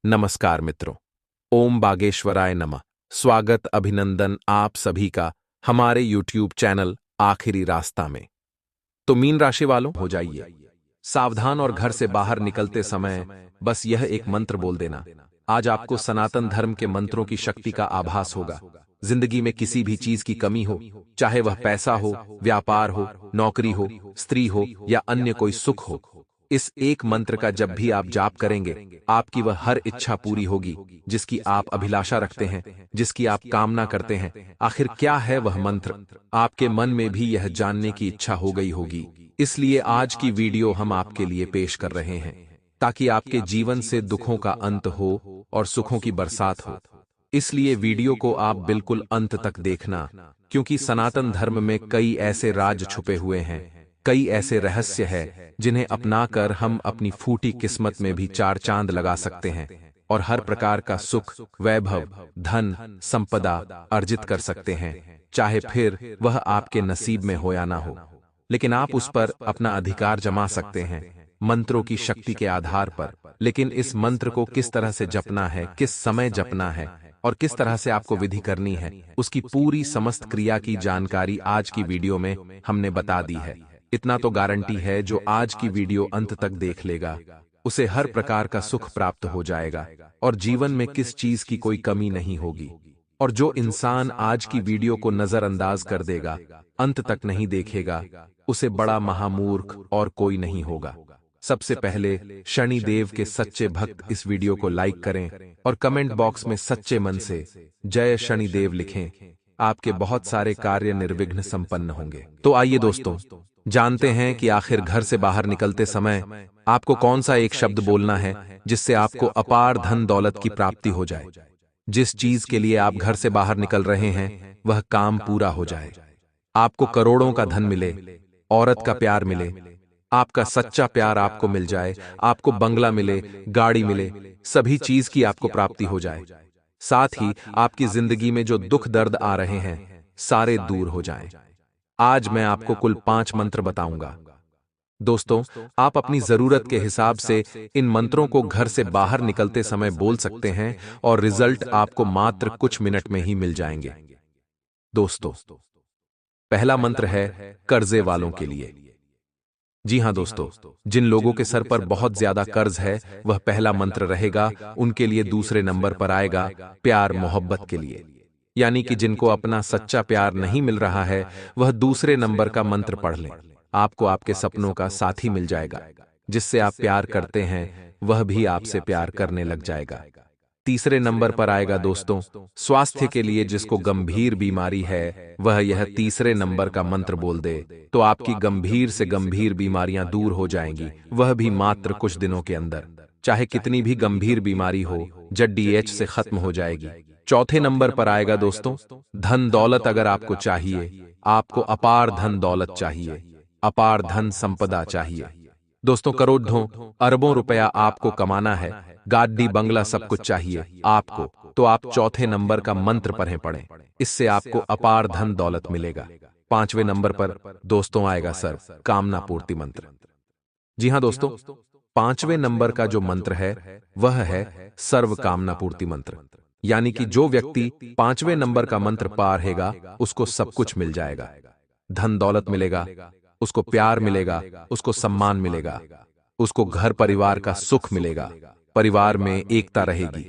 नमस्कार मित्रों। ओम बागेश्वराय नमः। स्वागत अभिनंदन आप सभी का हमारे YouTube चैनल आखिरी रास्ता में। तो मीन राशि वालों, हो जाइए सावधान और घर से बाहर निकलते समय बस यह एक मंत्र बोल देना। आज आपको सनातन धर्म के मंत्रों की शक्ति का आभास होगा। जिंदगी में किसी भी चीज की कमी हो, चाहे वह पैसा हो, व्यापार हो, नौकरी हो, स्त्री हो या अन्य कोई सुख हो, इस एक मंत्र का जब भी आप जाप करेंगे, आपकी वह हर इच्छा पूरी होगी जिसकी आप अभिलाषा रखते हैं, जिसकी आप कामना करते हैं। आखिर क्या है वह मंत्र? आपके मन में भी यह जानने की इच्छा हो गई होगी। इसलिए आज की वीडियो हम आपके लिए पेश कर रहे हैं, ताकि आपके जीवन से दुखों का अंत हो और सुखों की बरसात हो। इसलिए वीडियो को आप बिल्कुल अंत तक देखना, क्योंकि सनातन धर्म में कई ऐसे राज छुपे हुए हैं, कई ऐसे रहस्य हैं जिन्हें अपनाकर हम अपनी फूटी किस्मत में भी चार चांद लगा सकते हैं और हर प्रकार का सुख, वैभव, धन, संपदा अर्जित कर सकते हैं, चाहे फिर वह आपके नसीब में हो या ना हो। लेकिन आप उस पर अपना अधिकार जमा सकते हैं मंत्रों की शक्ति के आधार पर। लेकिन इस मंत्र को किस तरह से जपना है, किस समय जपना है और किस तरह से आपको विधि करनी है, उसकी पूरी समस्त क्रिया की जानकारी आज की वीडियो में हमने बता दी है। इतना तो गारंटी है, जो आज की वीडियो अंत तक देख लेगा उसे हर प्रकार का सुख प्राप्त हो जाएगा और जीवन में किस चीज की कोई कमी नहीं होगी। और जो इंसान आज की वीडियो को नजरअंदाज कर देगा, अंत तक नहीं देखेगा, उसे बड़ा महामूर्ख और कोई नहीं होगा। सबसे पहले शनि देव के सच्चे भक्त इस वीडियो को लाइक करें और कमेंट बॉक्स में सच्चे मन से जय शनि देव लिखें। आपके बहुत सारे कार्य निर्विघ्न संपन्न होंगे। तो आइए दोस्तों, जानते हैं कि आखिर घर से बाहर निकलते समय आपको कौन सा एक शब्द बोलना है जिससे आपको अपार धन दौलत की प्राप्ति हो जाए। जिस चीज के लिए आप घर से बाहर निकल रहे हैं वह काम पूरा हो जाए, आपको करोड़ों का धन मिले, औरत का प्यार मिले, आपका सच्चा प्यार आपको मिल जाए, आपको बंगला मिले, गाड़ी मिले, सभी चीज की आपको प्राप्ति हो जाए। साथ ही आपकी जिंदगी में जो दुख दर्द आ रहे हैं सारे दूर हो जाएं। आज मैं आपको कुल 5 मंत्र बताऊंगा। दोस्तों, आप अपनी जरूरत के हिसाब से इन मंत्रों को घर से बाहर निकलते समय बोल सकते हैं और रिजल्ट आपको मात्र कुछ मिनट में ही मिल जाएंगे। दोस्तों, पहला मंत्र है कर्जे वालों के लिए। जी हां दोस्तों, जिन लोगों के सर पर बहुत ज्यादा कर्ज है वह पहला मंत्र रहेगा। उनके लिए दूसरे नंबर पर आएगा प्यार मोहब्बत के लिए, यानी कि जिनको अपना सच्चा प्यार नहीं मिल रहा है वह दूसरे नंबर का मंत्र पढ़ लें। आपको आपके सपनों का साथी मिल जाएगा, जिससे आप प्यार करते हैं वह भी आपसे प्यार करने लग जाएगा। तीसरे नंबर पर आएगा दोस्तों स्वास्थ्य के लिए। जिसको गंभीर बीमारी है वह यह तीसरे नंबर का मंत्र बोल दे तो आपकी गंभीर से गंभीर बीमारियां दूर हो जाएंगी, वह भी मात्र कुछ दिनों के अंदर। चाहे कितनी भी गंभीर बीमारी हो, जड्डीएच से खत्म हो जाएगी। चौथे नंबर पर आएगा दोस्तों धन दौलत। अगर आपको चाहिए, आपको अपार धन दौलत चाहिए, अपार धन संपदा चाहिए दोस्तों, करोड़ों अरबों रुपया आपको कमाना है, गाड़ी बंगला सब कुछ चाहिए आपको, तो आप चौथे नंबर का मंत्र पढ़ें। इससे आपको अपार धन दौलत मिलेगा। पांचवें नंबर पर दोस्तों आएगा सर्व कामना पूर्ति मंत्र। जी हां दोस्तों, पांचवें नंबर का जो मंत्र है वह है सर्व कामना पूर्ति मंत्र, यानी कि जो व्यक्ति पांचवें नंबर का मंत्र पढ़ेगा उसको सब कुछ मिल जाएगा। धन दौलत मिलेगा, उसको प्यार मिलेगा, उसको सम्मान मिलेगा, उसको घर परिवार का सुख मिलेगा, परिवार में एकता रहेगी,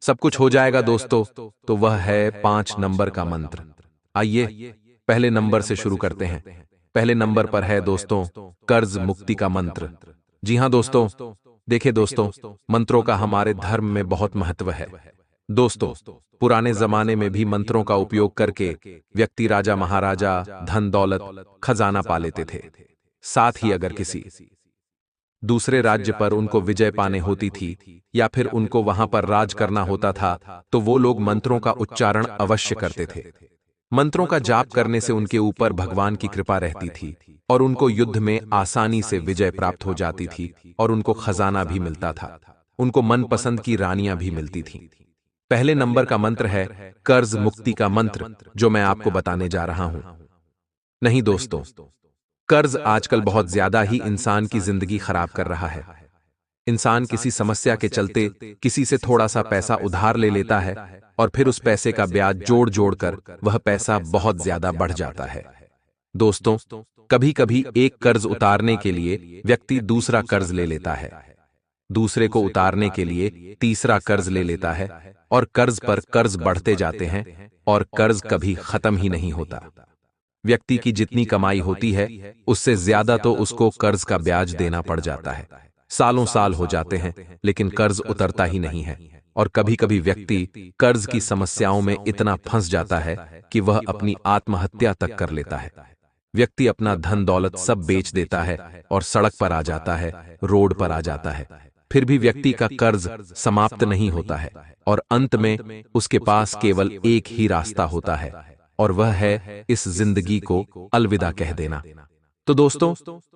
सब कुछ हो जाएगा दोस्तों। तो वह है 5 नंबर का मंत्र। आइए पहले नंबर से शुरू करते हैं। पहले नंबर पर है दोस्तों कर्ज मुक्ति का मंत्र। जी हां दोस्तों, देखिए दोस्तों, मंत्रों का हमारे धर्म में बहुत महत्व है। दोस्तों, पुराने जमाने में भी मंत्रों का उपयोग करके व्यक्ति राजा महाराजा धन दौलत खजाना पा लेते थे। साथ ही अगर किसी दूसरे राज्य पर उनको विजय पाने होती थी या फिर उनको वहां पर राज करना होता था तो वो लोग मंत्रों का उच्चारण अवश्य करते थे। मंत्रों का जाप करने से उनके ऊपर भगवान की कृपा रहती थी और उनको युद्ध में आसानी से विजय प्राप्त हो जाती थी और उनको खजाना भी मिलता था, उनको मनपसंद की रानियां भी मिलती थीं। पहले नंबर का मंत्र है कर्ज मुक्ति का मंत्र, जो मैं आपको बताने जा रहा हूं। नहीं दोस्तों, कर्ज आजकल बहुत ज्यादा ही इंसान की जिंदगी खराब कर रहा है। इंसान किसी समस्या के चलते किसी से थोड़ा सा पैसा उधार ले लेता है और फिर उस पैसे का ब्याज जोड़ जोड़ कर वह पैसा बहुत ज्यादा बढ़ जाता है। दोस्तों, कभी कभी एक कर्ज उतारने के लिए व्यक्ति दूसरा कर्ज ले लेता है, दूसरे को उतारने के लिए तीसरा कर्ज ले लेता है और कर्ज पर कर्ज बढ़ते जाते हैं और कर्ज कभी खत्म ही नहीं होता। व्यक्ति की जितनी कमाई होती है उससे ज्यादा तो उसको कर्ज का ब्याज देना पड़ जाता है। सालों साल हो जाते हैं लेकिन कर्ज उतरता ही नहीं है और कभी कभी व्यक्ति कर्ज की समस्याओं में इतना फंस जाता है कि वह अपनी आत्महत्या तक कर लेता है। व्यक्ति अपना धन दौलत सब बेच देता है और सड़क पर आ जाता है, रोड पर आ जाता है। फिर भी व्यक्ति का कर्ज समाप्त नहीं होता है और अंत में उसके पास केवल एक ही रास्ता होता है और वह है इस जिंदगी को अलविदा कह देना। तो दोस्तों,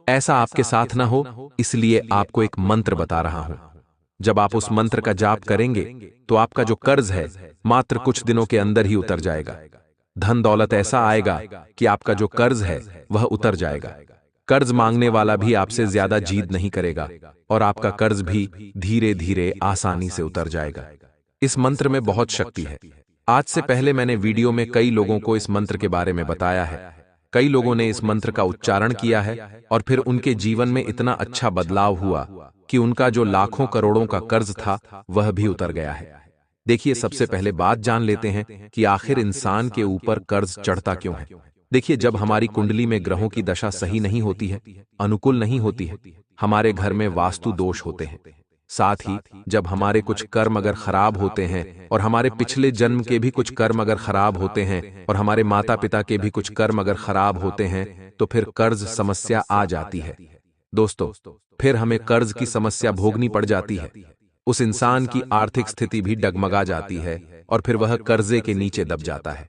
ऐसा आपके साथ ना हो इसलिए आपको एक मंत्र बता रहा हूं। जब आप उस मंत्र का जाप करेंगे तो आपका जो कर्ज है मात्र कुछ दिनों के अंदर ही उतर जाएगा। धन दौलत ऐसा आएगा कि आपका जो कर्ज है वह उतर जाएगा। कर्ज मांगने वाला भी आपसे ज्यादा जिद नहीं करेगा और आपका कर्ज भी धीरे धीरे आसानी से उतर जाएगा। इस मंत्र में बहुत शक्ति है। आज से पहले मैंने वीडियो में कई लोगों को इस मंत्र के बारे में बताया है। कई लोगों ने इस मंत्र का उच्चारण किया है और फिर उनके जीवन में इतना अच्छा बदलाव हुआ कि उनका जो लाखों करोड़ों का कर्ज था वह भी उतर गया है। देखिए, सबसे पहले बात जान लेते हैं कि आखिर इंसान के ऊपर कर्ज चढ़ता क्यों है। देखिए, जब हमारी कुंडली में ग्रहों की दशा सही नहीं होती है, अनुकूल नहीं होती है, हमारे घर में वास्तु दोष होते हैं, साथ ही जब हमारे कुछ कर्म अगर खराब होते हैं और हमारे पिछले जन्म के भी कुछ कर्म अगर खराब होते हैं और हमारे माता पिता के भी कुछ कर्म अगर खराब होते हैं तो फिर कर्ज समस्या आ जाती है। दोस्तों, फिर हमें कर्ज की समस्या भोगनी पड़ जाती है। उस इंसान की आर्थिक स्थिति भी डगमगा जाती है और फिर वह कर्जे के नीचे दब जाता है।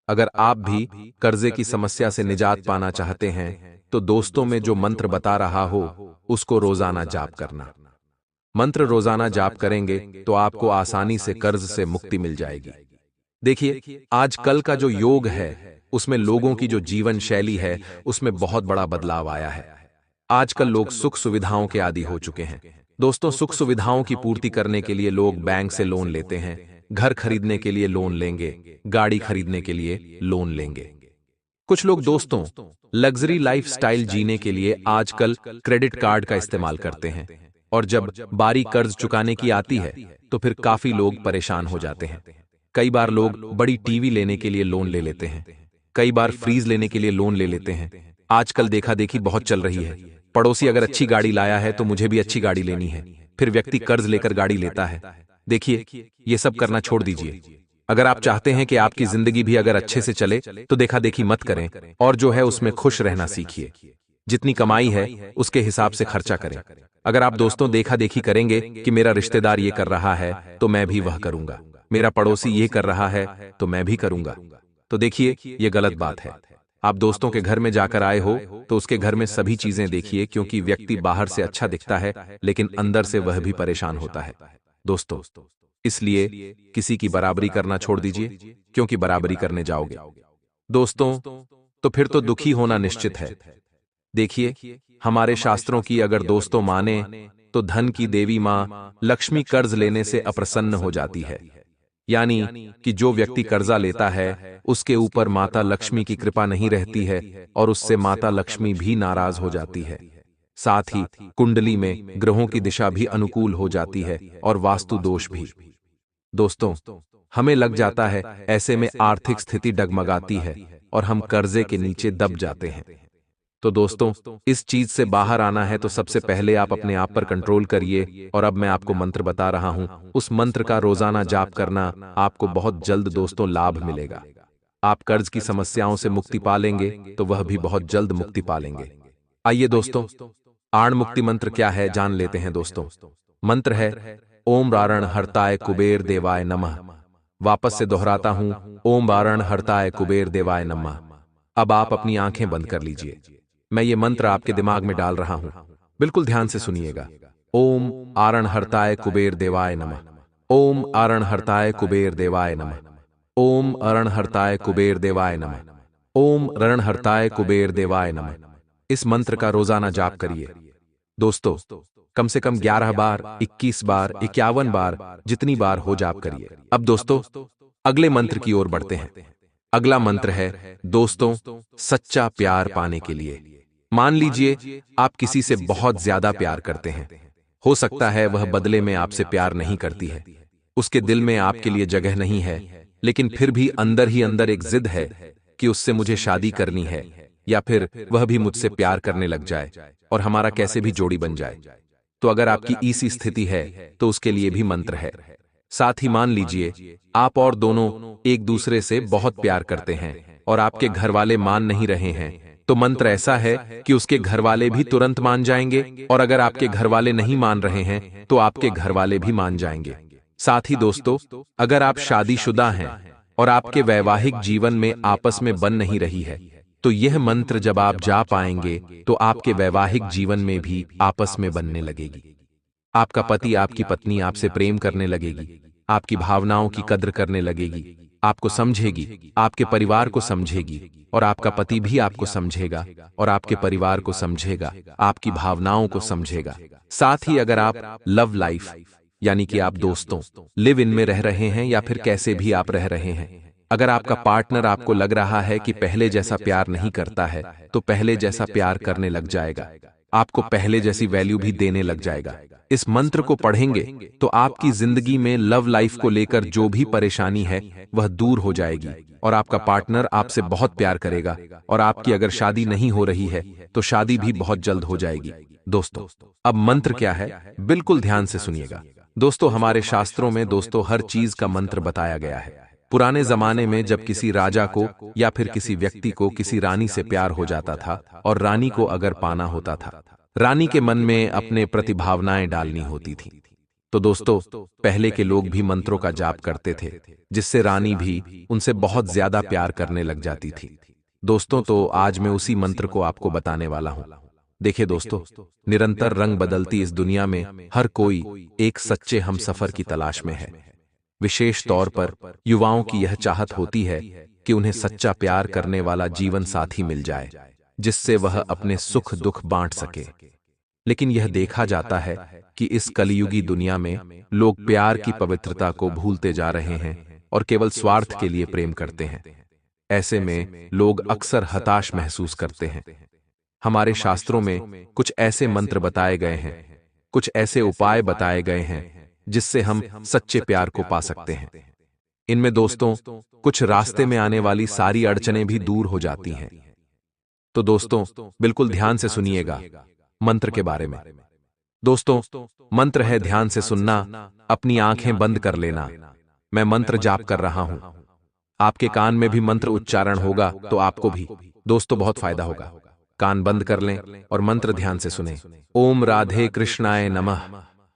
अगर आप भी कर्जे की समस्या से निजात पाना चाहते हैं तो दोस्तों, मैं जो मंत्र बता रहा हो उसको रोजाना जाप करना। मंत्र रोजाना जाप करेंगे तो आपको आसानी से कर्ज से मुक्ति मिल जाएगी। देखिए, आजकल का जो योग है उसमें लोगों की जो जीवन शैली है उसमें बहुत बड़ा बदलाव आया है। आजकल लोग सुख सुविधाओं के आदी हो चुके हैं। दोस्तों, सुख सुविधाओं की पूर्ति करने के लिए लोग बैंक से लोन लेते हैं, घर खरीदने के लिए लोन लेंगे, गाड़ी खरीदने के लिए लोन लेंगे। कुछ लोग दोस्तों लग्जरी लाइफस्टाइल जीने के लिए आजकल क्रेडिट कार्ड का इस्तेमाल करते हैं और जब बारी कर्ज चुकाने की आती है तो फिर काफी लोग परेशान हो जाते हैं। कई बार लोग बड़ी टीवी लेने के लिए लोन ले लेते हैं, कई बार फ्रीज लेने के लिए लोन ले लेते हैं। आजकल देखा देखी बहुत चल रही है। पड़ोसी अगर अच्छी गाड़ी लाया है तो मुझे भी अच्छी गाड़ी लेनी है, फिर व्यक्ति कर्ज लेकर गाड़ी लेता है। देखिए, ये सब करना छोड़ दीजिए। अगर आप चाहते हैं कि आपकी जिंदगी भी अगर अच्छे से चले तो देखा देखी मत करें और जो है उसमें खुश रहना सीखिए। जितनी कमाई है उसके हिसाब से खर्चा करें। अगर आप दोस्तों देखा देखी करेंगे कि मेरा रिश्तेदार ये कर रहा है तो मैं भी वह करूंगा, मेरा पड़ोसी ये कर रहा है तो मैं भी करूंगा, तो देखिए ये गलत बात है। आप दोस्तों के घर में जाकर आए हो तो उसके घर में सभी चीजें देखिए, क्योंकि व्यक्ति बाहर से अच्छा दिखता है लेकिन अंदर से वह भी परेशान होता है। दोस्तों, इसलिए किसी की बराबरी करना छोड़ दीजिए, क्योंकि बराबरी करने जाओगे दोस्तों तो फिर तो दुखी होना निश्चित है। देखिए, हमारे शास्त्रों की अगर दोस्तों माने तो धन की देवी मां लक्ष्मी कर्ज लेने से अप्रसन्न हो जाती है। यानी कि जो व्यक्ति कर्जा लेता है उसके ऊपर माता लक्ष्मी की कृपा नहीं रहती है और उससे माता लक्ष्मी भी नाराज हो जाती है। साथ ही कुंडली में ग्रहों की दिशा भी अनुकूल हो जाती है और वास्तु दोष भी। दोस्तों, हमें लग जाता है, ऐसे में आर्थिक स्थिति डगमगाती है और हम कर्जे के नीचे दब जाते हैं। तो दोस्तों, इस चीज से बाहर आना है तो सबसे पहले आप अपने आप पर कंट्रोल करिए और अब मैं आपको मंत्र बता रहा हूं, उस मंत्र का रोजाना जाप करना, आपको बहुत जल्द दोस्तों लाभ मिलेगा। आप कर्ज की समस्याओं से मुक्ति पालेंगे तो वह भी बहुत जल्द मुक्ति पालेंगे। आइए दोस्तों, आण मुक्ति मंत्र क्या है जान लेते हैं। दोस्तों, मंत्र है ओम रारण हर्ताय कुबेर देवाय नमः। वापस से दोहराता हूं, ओम रारण हर्ताय कुबेर देवाय नमः। अब आप अपनी आंखें बंद कर लीजिए, मैं ये मंत्र आपके दिमाग में डाल रहा हूं, बिल्कुल ध्यान से सुनिएगा। ओम आरण हर्ताय कुबेर देवाय नमः। ओम आरण हर्ताय कुबेर देवाय नमः। ओम अरण हर्ताय कुबेर देवाय नमः। ओम रण हर्ताय कुबेर देवाय नमः। इस मंत्र का रोजाना जाप करिए। दोस्तों, कम से कम 11 बार, 21 बार, 51 बार, जितनी बार हो जाप करिए। अब दोस्तों अगले मंत्र की ओर बढ़ते हैं। अगला मंत्र है दोस्तों सच्चा प्यार पाने के लिए। मान लीजिए आप किसी से बहुत ज्यादा प्यार करते हैं। हो सकता है वह बदले में आपसे प्यार नहीं करती है, उसके दिल में आपके लिए जगह नहीं है, लेकिन फिर भी अंदर ही अंदर एक जिद है कि उससे मुझे शादी करनी है, या फिर वह भी मुझसे प्यार करने लग जाए और हमारा कैसे भी जोड़ी बन जाए। तो अगर आपकी ऐसी स्थिति है तो उसके लिए भी मंत्र है। साथ ही मान लीजिए आप और दोनों एक दूसरे से बहुत प्यार करते हैं और आपके घर वाले मान नहीं रहे हैं, तो मंत्र ऐसा है कि उसके घर वाले भी तुरंत मान जाएंगे, और अगर आपके घर वाले नहीं मान रहे हैं तो आपके घर वाले भी मान जाएंगे। साथ ही दोस्तों अगर आप शादीशुदा हैं और आपके वैवाहिक जीवन में आपस में बन नहीं रही है, तो यह मंत्र जब आप जा पाएंगे तो आपके वैवाहिक जीवन में भी आपस में बनने लगेगी। आपका पति आपकी पत्नी आपसे प्रेम करने लगेगी, आपकी भावनाओं की कद्र करने लगेगी, आपको समझेगी, आपके परिवार को समझेगी, और आपका पति भी आपको समझेगा और आपके परिवार को समझेगा, आपकी भावनाओं को समझेगा। साथ ही अगर आप लव लाइफ यानी कि आप दोस्तों लिव इन में रह रहे हैं या फिर कैसे भी आप रह रहे हैं, अगर आपका पार्टनर आपको लग रहा है कि पहले जैसा प्यार नहीं करता है, तो पहले जैसा प्यार करने लग जाएगा, आपको पहले जैसी वैल्यू भी देने लग जाएगा। इस मंत्र को पढ़ेंगे तो आपकी जिंदगी में लव लाइफ को लेकर जो भी परेशानी है वह दूर हो जाएगी और आपका पार्टनर आपसे बहुत प्यार करेगा, और आपकी अगर शादी नहीं हो रही है तो शादी भी बहुत जल्द हो जाएगी। दोस्तों अब मंत्र क्या है, बिल्कुल ध्यान से सुनिएगा। दोस्तों हमारे शास्त्रों में दोस्तों हर चीज का मंत्र बताया गया है। पुराने जमाने में जब किसी राजा को या फिर किसी व्यक्ति को किसी रानी से प्यार हो जाता था और रानी को अगर पाना होता था, रानी के मन में अपने प्रतिभावनाएं डालनी होती थी। तो दोस्तों पहले के लोग भी मंत्रों का जाप करते थे, जिससे रानी भी उनसे बहुत ज्यादा प्यार करने लग जाती थी। दोस्तों तो आज मैं उसी मंत्र को आपको बताने वाला हूं। देखिए दोस्तों, निरंतर रंग बदलती इस दुनिया में हर कोई एक सच्चे हमसफर की तलाश में है। विशेष तौर पर युवाओं की यह चाहत होती है कि उन्हें सच्चा प्यार करने वाला जीवन साथी मिल जाए, जिससे वह अपने सुख दुख बांट सके। लेकिन यह देखा जाता है कि इस कलियुगी दुनिया में लोग प्यार की पवित्रता को भूलते जा रहे हैं और केवल स्वार्थ के लिए प्रेम करते हैं। ऐसे में लोग अक्सर हताश महसूस करते हैं। हमारे शास्त्रों में कुछ ऐसे मंत्र बताए गए हैं, कुछ ऐसे उपाय बताए गए हैं जिससे हम सच्चे प्यार को पा सकते हैं। इनमें दोस्तों कुछ रास्ते में आने वाली सारी अड़चनें भी दूर हो जाती हैं। तो दोस्तों बिल्कुल ध्यान से सुनिएगा मंत्र के बारे में। दोस्तों मंत्र है ध्यान से सुनना, अपनी आंखें बंद कर लेना। मैं मंत्र जाप कर रहा हूं, आपके कान में भी मंत्र उच्चारण होगा तो आपको भी दोस्तों बहुत फायदा होगा। कान बंद कर लें और मंत्र ध्यान से सुनें। ओम राधे कृष्णाय नमः,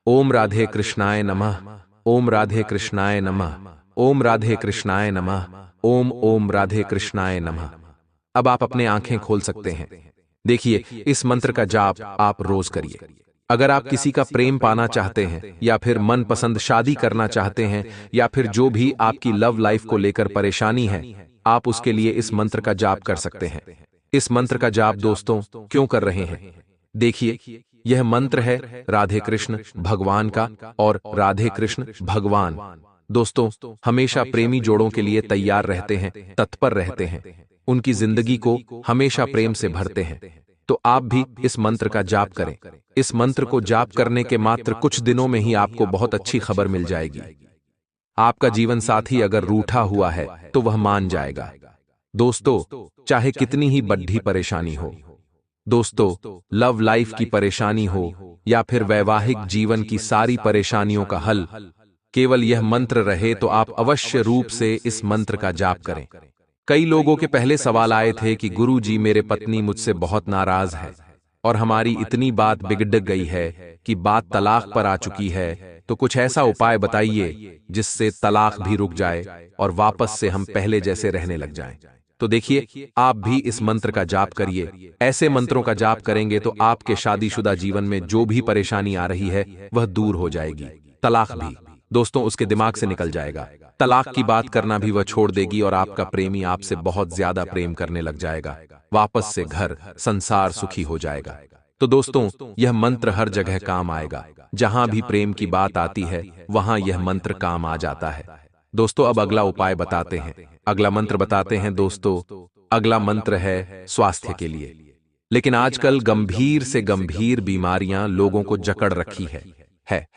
ओम राधे कृष्णाय नमः, ओम राधे कृष्णाय नमः, ओम राधे कृष्णाय नमः, ओम ओम राधे कृष्णाय नमः। अब आप अपने आंखें खोल सकते हैं। देखिए इस मंत्र का जाप आप रोज करिए। अगर आप किसी का प्रेम पाना चाहते हैं या फिर मनपसंद शादी करना चाहते हैं या फिर जो भी आपकी लव लाइफ को लेकर परेशानी है, आप उसके लिए इस मंत्र का जाप कर सकते हैं। इस मंत्र का जाप दोस्तों क्यों कर रहे हैं? देखिए यह मंत्र है राधे कृष्ण भगवान का, और राधे कृष्ण भगवान दोस्तों हमेशा प्रेमी जोड़ों के लिए तैयार रहते हैं, तत्पर रहते हैं, उनकी जिंदगी को हमेशा प्रेम से भरते हैं। तो आप भी इस मंत्र का जाप करें। इस मंत्र को जाप करने के मात्र कुछ दिनों में ही आपको बहुत अच्छी खबर मिल जाएगी। आपका जीवन साथी अगर रूठा हुआ है तो वह मान जाएगा। दोस्तों चाहे कितनी ही बड़ी परेशानी हो, दोस्तों लव लाइफ की परेशानी हो या फिर वैवाहिक जीवन की सारी परेशानियों का हल केवल यह मंत्र रहे तो आप अवश्य रूप से इस मंत्र का जाप करें। कई लोगों के पहले सवाल आए थे कि गुरुजी मेरे पत्नी मुझसे बहुत नाराज है और हमारी इतनी बात बिगड़ गई है कि बात तलाक पर आ चुकी है, तो कुछ ऐसा उपाय बताइए जिससे तलाक भी रुक जाए और वापस से हम पहले जैसे रहने लग जाएं। तो देखिए आप भी इस मंत्र का जाप करिए। ऐसे मंत्रों का जाप करेंगे तो आपके शादीशुदा जीवन में जो भी परेशानी आ रही है वह दूर हो जाएगी। तलाक भी दोस्तों उसके दिमाग से निकल जाएगा। तलाक की बात करना भी वह छोड़ देगी और आपका प्रेमी आपसे बहुत ज्यादा प्रेम करने लग जाएगा। वापस से घर संसार सुखी हो जाएगा। तो दोस्तों, यह मंत्र हर जगह काम आएगा। जहां भी प्रेम की बात आती है वहां यह मंत्र काम आ जाता है। दोस्तों, अब अगला उपाय बताते हैं, अगला मंत्र बताते हैं दोस्तों। अगला मंत्र है स्वास्थ्य के लिए। लेकिन आजकल गंभीर से गंभीर बीमारियां लोगों को जकड़ रखी है।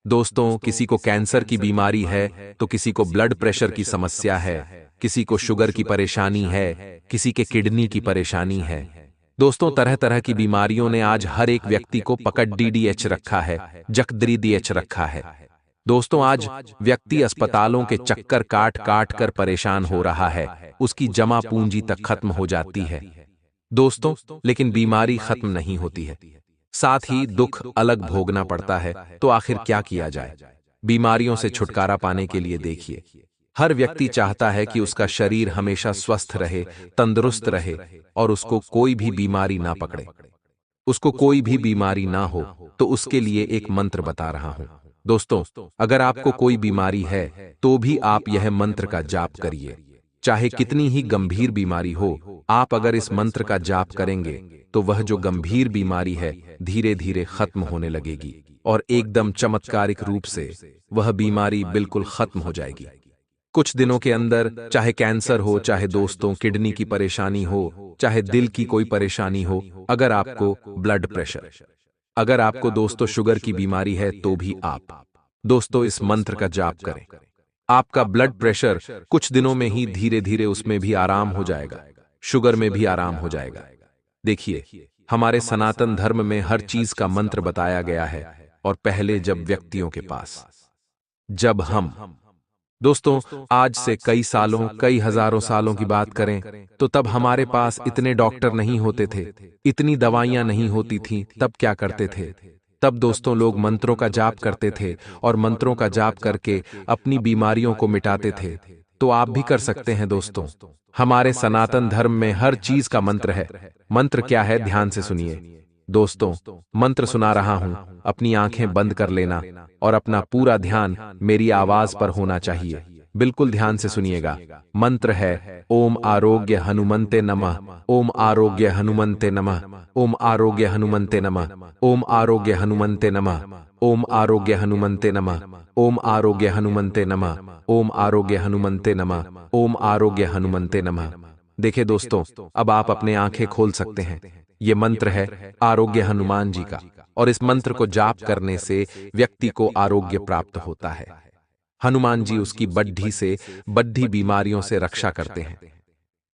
दोस्तों, किसी को कैंसर की बीमारी है, तो किसी को ब्लड प्रेशर की समस्या है, किसी को शुगर की परेशानी है, किसी के किडनी की परेशानी है। दोस्तों, तरह तरह की बीमारियों ने आज हर एक व्यक्ति को पकड़ डीडीएच रखा है, जकदरीडीएच रखा है। दोस्तों, आज व्यक्ति अस्पतालों के चक्कर काट काट कर परेशान हो रहा है, उसकी जमा पूंजी तक खत्म हो जाती है। दोस्तों, लेकिन बीमारी खत्म नहीं होती है, साथ ही दुख अलग भोगना पड़ता है। तो आखिर क्या किया जाए? बीमारियों से छुटकारा पाने के लिए देखिए, हर व्यक्ति चाहता है कि उसका शरीर हमेशा स्वस्थ रहे, तंदुरुस्त रहे और उसको कोई भी बीमारी ना पकड़े, उसको कोई भी बीमारी ना हो। तो उसके लिए एक मंत्र बता रहा हूं। दोस्तों, अगर आपको कोई बीमारी है तो भी आप यह मंत्र का जाप करिए। चाहे कितनी ही गंभीर बीमारी हो, आप अगर इस मंत्र का जाप करेंगे तो वह जो गंभीर बीमारी है धीरे धीरे खत्म होने लगेगी और एकदम चमत्कारिक रूप से वह बीमारी बिल्कुल खत्म हो जाएगी। कुछ दिनों के अंदर, चाहे कैंसर हो, चाहे दोस्तों किडनी की परेशानी हो, चाहे दिल की कोई परेशानी हो, अगर आपको ब्लड प्रेशर, अगर आपको दोस्तों शुगर की बीमारी है, तो भी आप दोस्तों इस मंत्र का जाप करें। आपका ब्लड प्रेशर कुछ दिनों में ही धीरे धीरे उसमें भी आराम हो जाएगा, शुगर में भी आराम हो जाएगा। देखिए, हमारे सनातन धर्म में हर चीज का मंत्र बताया गया है। और पहले जब व्यक्तियों के पास, जब हम दोस्तों आज से कई सालों, कई हजारों सालों की बात करें, तो तब हमारे पास इतने डॉक्टर नहीं होते थे, इतनी दवाइयां नहीं होती थीं। तब क्या करते थे? तब दोस्तों लोग मंत्रों का जाप करते थे और मंत्रों का जाप करके अपनी बीमारियों को मिटाते थे। तो आप भी कर सकते हैं दोस्तों। हमारे सनातन धर्म में हर चीज का मंत्र है। मंत्र क्या है, ध्यान से सुनिए। दोस्तों, मंत्र सुना रहा हूं, अपनी आंखें बंद कर लेना और अपना पूरा ध्यान मेरी आवाज पर होना चाहिए। बिल्कुल ध्यान से सुनिएगा। मंत्र है ओम आरोग्य हनुमंते नमः, ओम आरोग्य हनुमंते नमः, ओम आरोग्य हनुमंते नमः, ओम आरोग्य हनुमंते नमः, ओम आरोग्य हनुमंते नमः, ओम आरोग्य हनुमंते नमः, ओम आरोग्य हनुमंते नमः, ओम आरोग्य हनुमंते नमः। देखिए दोस्तों, अब आप अपने आंखें खोल सकते हैं। ये मंत्र है आरोग्य हनुमान जी का, और इस मंत्र को जाप करने से व्यक्ति को आरोग्य प्राप्त होता है। हनुमान जी उसकी बड्ढी से बड्ढी बीमारियों से रक्षा करते हैं।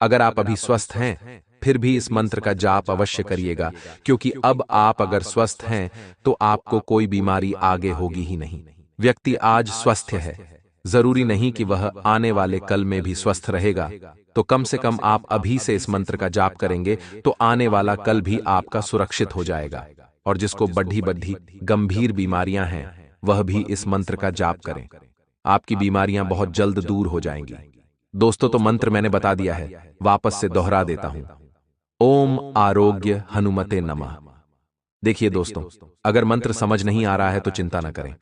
अगर आप अभी स्वस्थ हैं, फिर भी इस मंत्र का जाप अवश्य करिएगा, क्योंकि अब आप अगर स्वस्थ हैं तो आपको कोई बीमारी आगे होगी ही नहीं। व्यक्ति आज स्वस्थ है, जरूरी नहीं कि वह आने वाले कल में भी स्वस्थ रहेगा। तो कम से कम आप अभी से इस मंत्र का जाप करेंगे तो आने वाला कल भी आपका सुरक्षित हो जाएगा। और जिसको बड्ढी बड्ढी गंभीर बीमारियां हैं, वह भी इस मंत्र का जाप करें, आपकी बीमारियां बहुत जल्द दूर हो जाएंगी। दोस्तों, तो मंत्र मैंने बता दिया है, वापस से दोहरा देता हूं। ओम आरोग्य हनुमते नमः। देखिए दोस्तों, अगर मंत्र समझ नहीं आ रहा है तो चिंता न करें,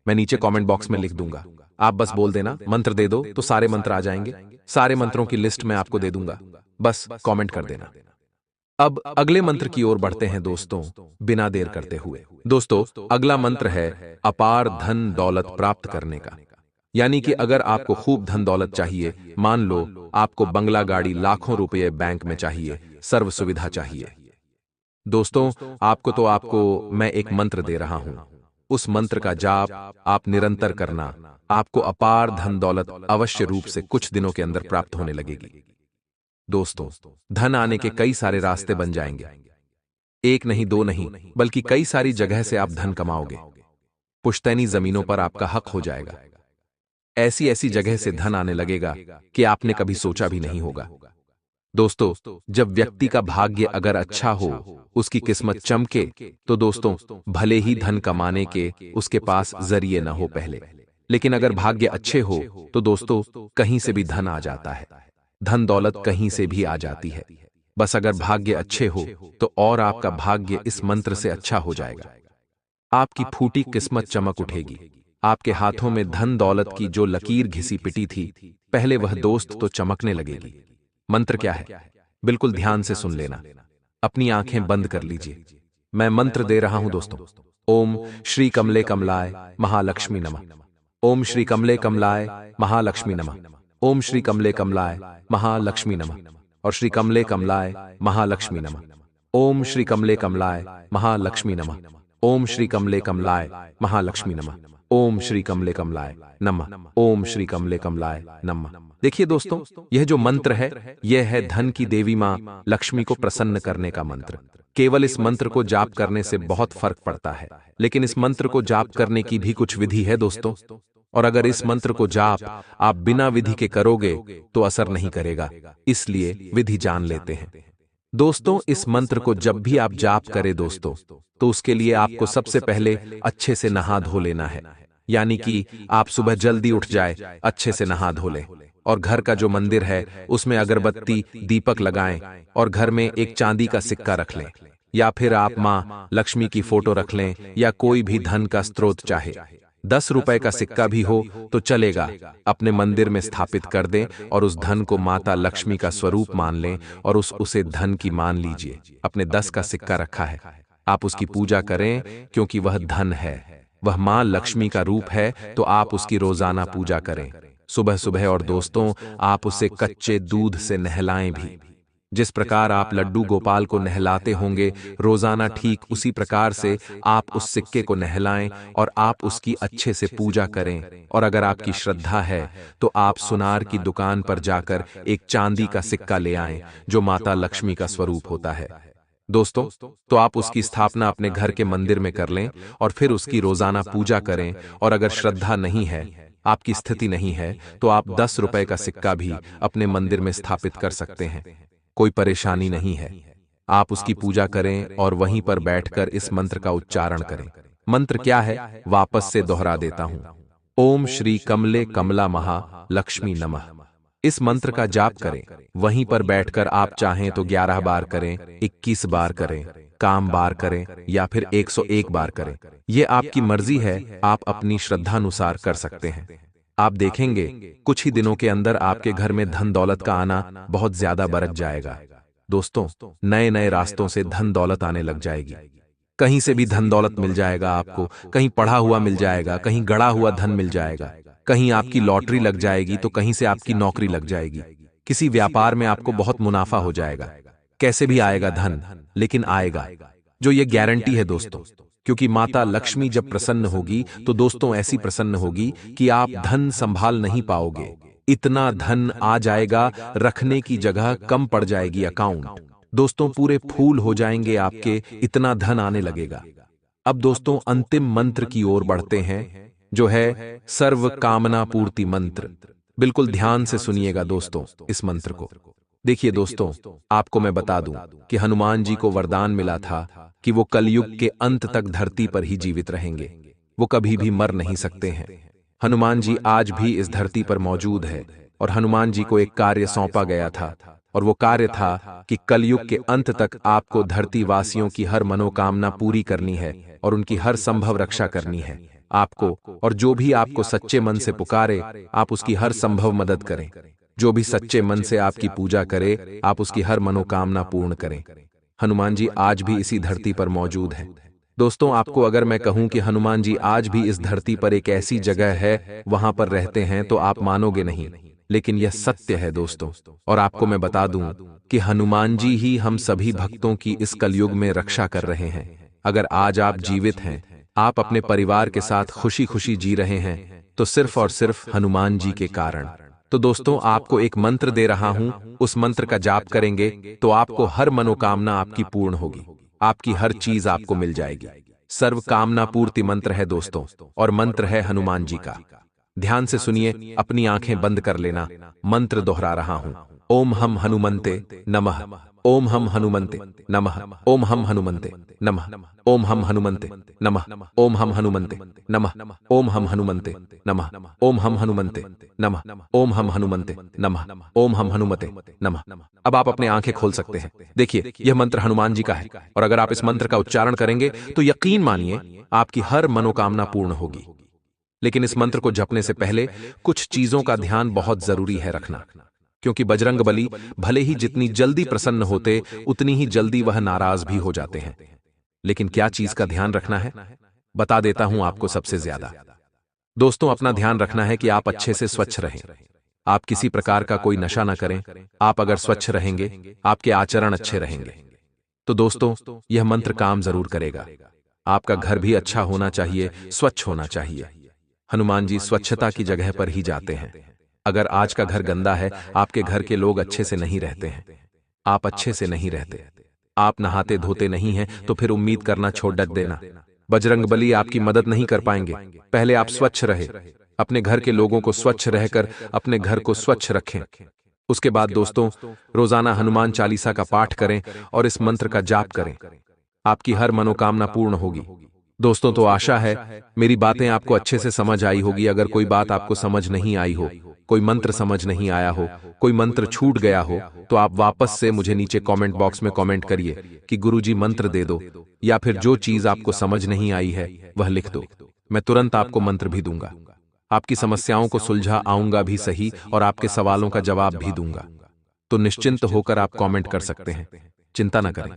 मैं नीचे कमेंट बॉक्स में लिख दूंगा। आप बस बोल देना मंत्र दे दो, तो सारे मंत्र आ जाएंगे। सारे मंत्रों की लिस्ट मैं आपको दे दूंगा, बस कमेंट कर देना। अब अगले मंत्र की ओर बढ़ते हैं दोस्तों, बिना देर करते हुए। दोस्तों, अगला मंत्र है अपार धन दौलत प्राप्त करने का। यानी कि अगर आपको खूब धन दौलत चाहिए, मान लो आपको बंगला, गाड़ी, लाखों रुपए बैंक में चाहिए, सर्व सुविधा चाहिए। दोस्तों, आपको मैं एक मंत्र दे रहा हूं। उस मंत्र का जाप आप निरंतर करना, आपको अपार धन दौलत अवश्य रूप से कुछ दिनों के अंदर प्राप्त होने लगेगी। दोस्तों, धन आने के कई सारे रास्ते बन जाएंगे। एक नहीं, दो नहीं, बल्कि कई सारी जगह से आप धन कमाओगे। पुश्तैनी जमीनों पर आपका हक हो जाएगा। ऐसी ऐसी जगह से धन आने लगेगा कि आपने कभी सोचा भी नहीं होगा। दोस्तों, जब व्यक्ति का भाग्य अगर अच्छा हो, उसकी किस्मत चमके, तो दोस्तों भले ही धन कमाने के उसके पास जरिए न हो पहले, लेकिन अगर भाग्य अच्छे हो तो दोस्तों कहीं से भी धन आ जाता है। धन दौलत कहीं से भी आ जाती है। बस अगर भाग्य अच्छे हो तो और आपका भाग्य इस मंत्र से अच्छा हो जाएगा। आपकी फूटी किस्मत चमक उठेगी। आपके हाथों में धन दौलत की जो लकीर घिसी पिटी थी, पहले वह दोस्त तो चमकने लगेगी। मंत्र क्या है, बिल्कुल ध्यान से सुन लेना। अपनी आंखें बंद कर लीजिए। मैं मंत्र दे रहा हूं दोस्तों। ओम श्री कमले कमलाय महालक्ष्मी नमः। ओम श्री कमले कमलाय महालक्ष्मी नमः। ओम श्री कमले कमलाय महालक्ष्मी नमः। और श्री कमले कमलाय महालक्ष्मी नमः। ओम श्री कमले कमलाय महालक्ष्मी नमः। ओम श्री कमले कमलाय महालक्ष्मी नमः। ओम श्री कमले कमलाय नमः। ओम श्री कमले कमलाय नमः। देखिए दोस्तों, यह जो मंत्र है, यह है धन की देवी मां लक्ष्मी को प्रसन्न करने का मंत्र। केवल इस मंत्र को जाप करने से बहुत फर्क पड़ता है, लेकिन इस मंत्र को जाप करने की भी कुछ विधि है दोस्तों। और अगर इस मंत्र को जाप आप बिना विधि के करोगे तो असर नहीं करेगा, इसलिए विधि जान लेते हैं दोस्तों। इस मंत्र को जब भी आप जाप करें दोस्तों, तो उसके लिए आपको सबसे पहले अच्छे से नहा धो लेना है। यानी कि आप सुबह जल्दी उठ जाए, अच्छे से नहा धो लें और घर का जो मंदिर है उसमें अगरबत्ती दीपक लगाएं और घर में एक चांदी का सिक्का रख लें, या फिर आप मां लक्ष्मी की फोटो रख लें, या कोई भी धन का स्रोत चाहे 10 रुपए का सिक्का भी हो तो चलेगा, अपने मंदिर में स्थापित कर दें और उस धन को माता लक्ष्मी का स्वरूप मान लें और उसे धन की मान लीजिए। अपने 10 का सिक्का रखा है, आप उसकी पूजा करें क्योंकि वह धन है, वह मां लक्ष्मी का रूप है, तो आप उसकी रोजाना पूजा करें सुबह सुबह। और दोस्तों, आप उसे कच्चे दूध से नहलाएं भी। जिस प्रकार आप लड्डू गोपाल को नहलाते होंगे रोजाना, ठीक उसी प्रकार से आप उस सिक्के को नहलाएं और आप उसकी अच्छे से पूजा करें। और अगर आपकी श्रद्धा है तो आप सुनार की दुकान पर जाकर एक चांदी का सिक्का ले आएं जो माता लक्ष्मी का स्वरूप होता है दोस्तों। तो आप उसकी स्थापना अपने घर के मंदिर में कर लें और फिर उसकी रोजाना पूजा करें। और अगर श्रद्धा नहीं है, आपकी स्थिति नहीं है, तो आप 10 रुपए का सिक्का भी अपने मंदिर में स्थापित कर सकते हैं, कोई परेशानी नहीं है। आप उसकी पूजा करें और वहीं पर बैठकर इस मंत्र का उच्चारण करें। मंत्र क्या है, वापस से दोहरा देता हूं। ओम श्री कमले कमला महा लक्ष्मी नमः। इस मंत्र का जाप करें, वहीं पर बैठकर आप चाहें तो 11 बार करें, 21 बार करें, काम बार करें, या फिर 101 बार करें। यह आपकी मर्जी है, आप अपनी श्रद्धानुसार कर सकते हैं। आप देखेंगे कुछ ही दिनों के अंदर आपके घर में धन दौलत का आना बहुत ज्यादा बरत जाएगा दोस्तों। नए नए रास्तों से धन दौलत आने लग जाएगी, कहीं से भी धन दौलत मिल जाएगा आपको, कहीं पढ़ा हुआ मिल जाएगा, कहीं गड़ा हुआ धन मिल जाएगा, कहीं आपकी लॉटरी लग जाएगी तो कहीं से आपकी नौकरी लग जाएगी, किसी व्यापार में आपको बहुत मुनाफा हो जाएगा। कैसे भी आएगा धन, लेकिन आएगा, जो ये गारंटी है दोस्तों। क्योंकि माता लक्ष्मी जब प्रसन्न होगी तो दोस्तों ऐसी प्रसन्न होगी कि आप धन संभाल नहीं पाओगे। इतना धन आ जाएगा, रखने की जगह कम पड़ जाएगी अकाउंट दोस्तों, पूरे फूल हो जाएंगे आपके, इतना धन आने लगेगा। अब दोस्तों अंतिम मंत्र की ओर बढ़ते हैं, जो है सर्व कामना पूर्ति मंत्र। बिल्कुल ध्यान से सुनिएगा दोस्तों इस मंत्र को। देखिए दोस्तों, आपको मैं बता दूं कि हनुमान जी को वरदान मिला था कि वो कलयुग के अंत तक धरती पर ही जीवित रहेंगे, वो कभी भी मर नहीं सकते हैं। हनुमान जी आज भी इस धरती पर मौजूद है और हनुमान जी को एक कार्य सौंपा गया था, और वो कार्य था कि कलयुग के अंत तक आपको धरती वासियों की हर मनोकामना पूरी करनी है और उनकी हर संभव रक्षा करनी है आपको। और जो भी आपको सच्चे मन से पुकारे, आप उसकी हर संभव मदद करें। जो भी सच्चे मन से आपकी पूजा करे, आप उसकी हर मनोकामना पूर्ण करें। हनुमान जी आज भी इसी धरती पर मौजूद हैं दोस्तों। आपको अगर मैं कहूं कि हनुमान जी आज भी इस धरती पर एक ऐसी जगह है, वहां पर रहते हैं, तो आप मानोगे नहीं, लेकिन यह सत्य है दोस्तों। और आपको मैं बता दूं कि हनुमान जी ही हम सभी भक्तों की इस कलयुग में रक्षा कर रहे हैं। अगर आज आप जीवित हैं, आप अपने परिवार के साथ खुशी खुशी जी रहे हैं, तो सिर्फ और सिर्फ हनुमान जी के कारण। तो दोस्तों आपको एक मंत्र दे रहा हूं, उस मंत्र का जाप करेंगे तो आपको हर मनोकामना आपकी पूर्ण होगी, आपकी हर चीज आपको मिल जाएगी। सर्व कामना पूर्ति मंत्र है दोस्तों, और मंत्र है हनुमान जी का। ध्यान से सुनिए, अपनी आंखें बंद कर लेना। मंत्र दोहरा रहा हूं। ओम हम हनुमंते नमः। ओम हम हनुमंते नमः। ओम हम हनुमंते नमः। ओम हम हनुमंते नमः। ओम हम हनुमंते नमः। ओम हम हनुमंते नमः। ओम हम हनुमंते नमः। ओम हम हनुमंते नमः। ओम हम हनुमते नमः। अब आप अपने आंखें खोल सकते हैं। देखिए, यह मंत्र हनुमान जी का है, और अगर आप इस मंत्र का उच्चारण करेंगे तो यकीन मानिए आपकी हर मनोकामना पूर्ण होगी। लेकिन इस मंत्र को जपने से पहले कुछ चीजों का ध्यान बहुत जरूरी है रखना, क्योंकि बजरंगबली भले ही जितनी जल्दी प्रसन्न होते, उतनी ही जल्दी वह नाराज भी हो जाते हैं। लेकिन क्या चीज का ध्यान रखना है, बता देता हूं आपको सबसे ज्यादा। दोस्तों, अपना ध्यान रखना है कि आप अच्छे से स्वच्छ रहें। आप किसी प्रकार का कोई नशा ना करें। आप अगर स्वच्छ रहेंगे, आपके आचरण अच्छे रहेंगे। तो दोस्तों, यह मंत्र काम जरूर करेगा। आपका घर भी अच्छा होना चाहिए, स्वच्छ होना चाहिए। हनुमान जी स्वच्छता की जगह पर ही जाते हैं। अगर आज का घर गंदा है, आपके घर के लोग अच्छे से नहीं रहते हैं, आप अच्छे से नहीं रहते, आप नहाते धोते नहीं हैं, तो फिर उम्मीद करना छोड़ देना। बजरंगबली आपकी मदद नहीं कर पाएंगे। पहले आप स्वच्छ रहे, अपने घर के लोगों को स्वच्छ रहकर अपने घर को स्वच्छ रखें। उसके बाद दोस्तों, रोजाना हनुमान चालीसा का पाठ करें और इस मंत्र का जाप करें। आपकी हर मनोकामना पूर्ण होगी। दोस्तों, तो आशा है मेरी बातें आपको अच्छे से समझ आई होगी। अगर कोई बात आपको समझ नहीं आई हो, कोई मंत्र समझ नहीं आया हो, कोई मंत्र छूट गया हो, तो आप वापस से मुझे नीचे कमेंट बॉक्स में कमेंट करिए कि गुरुजी मंत्र दे दो, या फिर जो चीज आपको समझ नहीं आई है वह लिख दो। मैं तुरंत आपको मंत्र भी दूंगा, आपकी समस्याओं को सुलझा आऊंगा भी सही, और आपके सवालों का जवाब भी दूंगा। तो निश्चिंत होकर आप कमेंट कर सकते हैं, चिंता न करें।